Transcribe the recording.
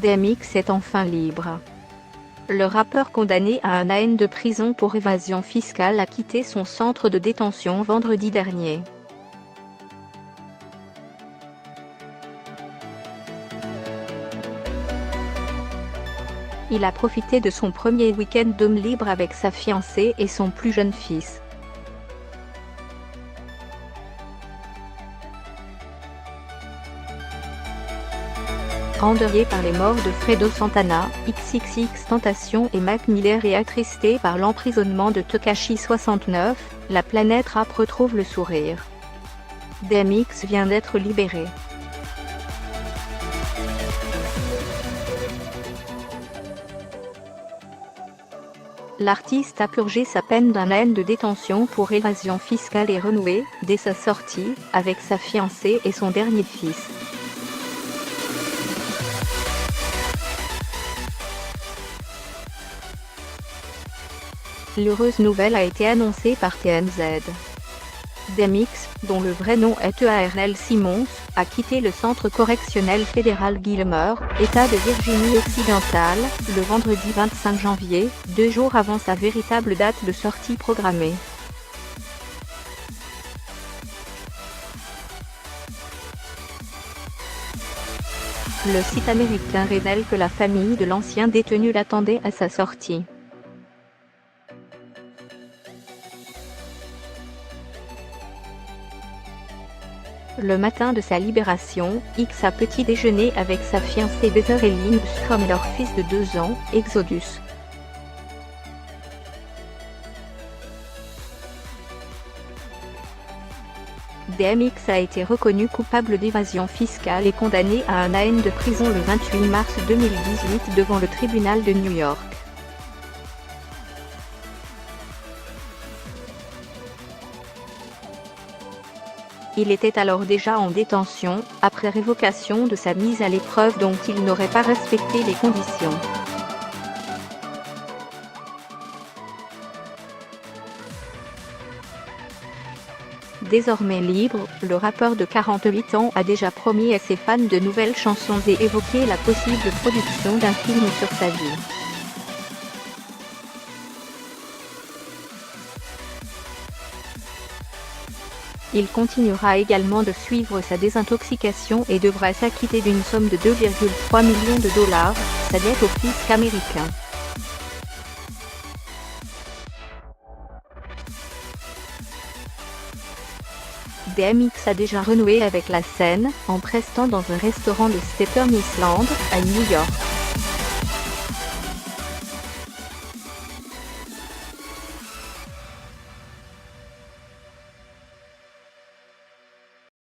DMX est enfin libre. Le rappeur condamné à 1 an de prison pour évasion fiscale a quitté son centre de détention vendredi dernier. Il a profité de son premier week-end d'homme libre avec sa fiancée et son plus jeune fils. Endeuillé par les morts de Fredo Santana, XXXTentacion et Mac Miller et attristé par l'emprisonnement de Tekashi 69, la planète rap retrouve le sourire. DMX vient d'être libéré. L'artiste a purgé sa peine d'1 an de détention pour évasion fiscale et renoué, dès sa sortie, avec sa fiancée et son dernier fils. L'heureuse nouvelle a été annoncée par TMZ. DMX, dont le vrai nom est Earl Simmons, a quitté le centre correctionnel fédéral Gilmer, État de Virginie-Occidentale, le vendredi 25 janvier, 2 jours avant sa véritable date de sortie programmée. Le site américain révèle que la famille de l'ancien détenu l'attendait à sa sortie. Le matin de sa libération, X a petit déjeuné avec sa fiancée Heather Eileen Strom et leur fils de 2 ans, Exodus. DMX a été reconnu coupable d'évasion fiscale et condamné à 1 an de prison le 28 mars 2018 devant le tribunal de New York. Il était alors déjà en détention, après révocation de sa mise à l'épreuve dont il n'aurait pas respecté les conditions. Désormais libre, le rappeur de 48 ans a déjà promis à ses fans de nouvelles chansons et évoqué la possible production d'un film sur sa vie. Il continuera également de suivre sa désintoxication et devra s'acquitter d'une somme de 2,3 millions de dollars, sa dette au fisc américain. DMX a déjà renoué avec la scène, en prestant dans un restaurant de Staten Island, à New York.